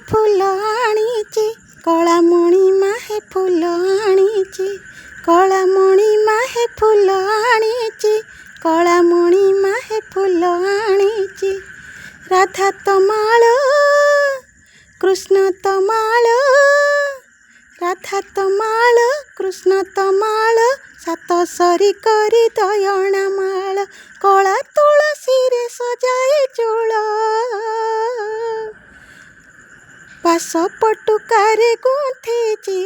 ଫୁଲ ଆଣିଛି କଳାମଣି ମାହେ ଫୁଲ ଆଣିଛି କଳାମଣି ମାହେ ଫୁଲ ଆଣିଛି କଳାମଣି ମାହେ ଫୁଲ ଆଣିଛି ରାଧା ତମାଳ କୃଷ୍ଣ ତମାଳ ରାଧା ତମାଳ କୃଷ୍ଣ ତମାଳ ସାତ ସରି କରି ଦୟଣା ମାଳ କଳା ତୁଳସୀରେ ସଜାଇ ଚୂଳ ବାସ ପଟୁକାରେ ଗୁନ୍ଥିଛି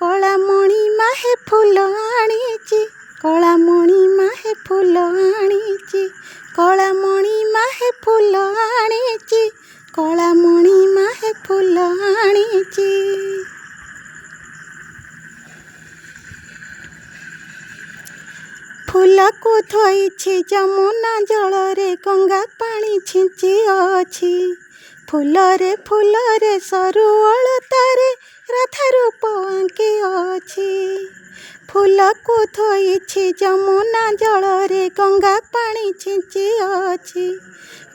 କଳାମଣି ମାହେ ଫୁଲ ଆଣିଛି କଳାମଣି ମାହେ ଫୁଲ ଆଣିଛି କଳାମଣି ମାହେ ଫୁଲ ଆଣିଛି କଳାମଣି ମାହେ ଫୁଲ ଆଣିଛି ଫୁଲକୁ ଧୋଇଛି ଯମୁନା ଜଳରେ ଗଙ୍ଗା ପାଣି ଛିଞ୍ଚି ଅଛି ଫୁଲରେ ଫୁଲରେ ସରୁ ଅଳତାରେ ରାଧା ରୂପ ଆଙ୍କି ଅଛି ଫୁଲକୁ ଧୋଇଛି ଯମୁନା ଜଳରେ ଗଙ୍ଗା ପାଣି ଛିଞ୍ଚି ଅଛି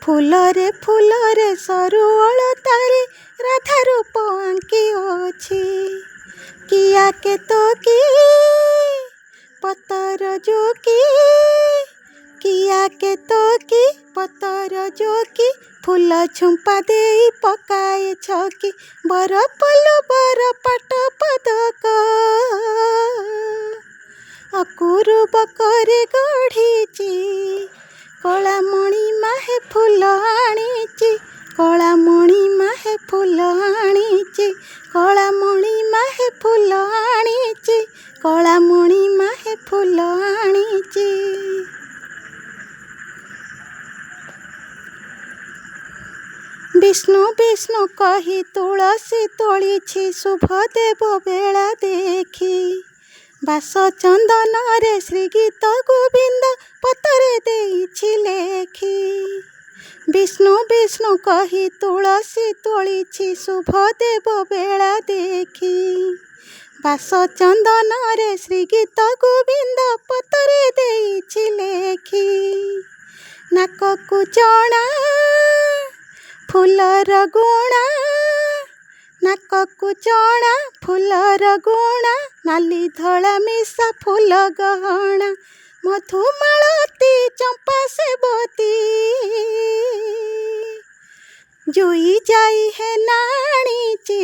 ଫୁଲରେ ଫୁଲରେ ସରୁ ଅଳତାରେ ରାଧା ରୂପ ଆଙ୍କି ଅଛି କିଆ କେତ କି ପତର ଯୋକି କିଆ କେତ କି ପତର ଯୋକି ଫୁଲ ଝୁମ୍ପା ଦେଇ ପକାଏ ଛକି ବର ପଲୁ ବର ପାଟ ପଦକ ଅକୁରୁବ କରି ଗଢ଼ିଛି କଳାମଣି ମାହେ ଫୁଲ ଆଣିଛି କଳାମଣି ମାହେ ଫୁଲ ଆଣିଛି କଳାମଣି ମାହେ ଫୁଲ ଆଣିଛି କଳାମଣି ମାହେ ଫୁଲ ଆଣିଛି ବିଷ୍ଣୁ ବିଷ୍ଣୁ କହି ତୁଳସୀ ତୋଳିଛି ଶୁଭଦେବ ବେଳା ଦେଖି ବାସ ଚନ୍ଦନରେ ଶ୍ରୀ ଗୀତ ଗୋବିନ୍ଦ ପତରେ ଦେଇଛି ଲେଖି ବିଷ୍ଣୁ ବିଷ୍ଣୁ କହି ତୁଳସୀ ତୋଳିଛି ଶୁଭଦେବ ବେଳା ଦେଖି ବାସ ଚନ୍ଦନରେ ଶ୍ରୀ ଗୀତ ଗୋବିନ୍ଦ ପତରେ ଦେଇଛି ଲେଖି ନାକକୁ ଜଣା ଫୁଲର ଗୁଣା ନାକକୁ ଜଣା ଫୁଲର ଗୁଣା ନାଲି ଧଳା ମିଶା ଫୁଲ ଗହଣା ମଧୁମାଳତୀ ଚମ୍ପା ସେବତୀ ଜୁଇ ଯାଇ ହେ ନାଣିଛି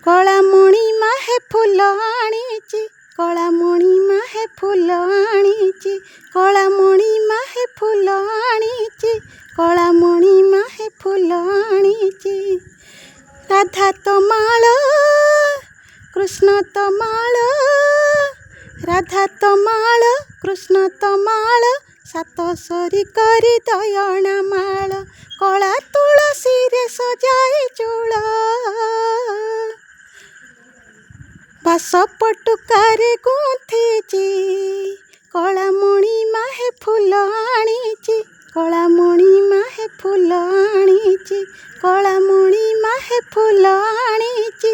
କଳାମଣି ମାହେ ଫୁଲ ଆଣିଛି କଳାମଣି ମାହେ ଫୁଲ ଆଣିଛି କଳାମଣି ମାହେ ଫୁଲ ଆଣିଛି କଳାମଣି ମାହେ ଫୁଲ ଆଣିଛି ରାଧା ତମାଳ କୃଷ୍ଣ ତମାଳ ରାଧା ତମାଳ କୃଷ୍ଣ ତମାଳ ସାତ ସରି କରି ଦୟଣା ମାଳ କଳା ତୁଳସୀରେ ସଜାଇ ଚୂଳ ବାସ ପଟୁକାରେ ଗୁନ୍ଥିଛି କଳାମଣି ମାହେ ଫୁଲ ଆଣିଛି କଳାମଣି ମାହେ ଫୁଲ ଆଣିଛି କଳାମଣି ମାହେ ଫୁଲ ଆଣିଛି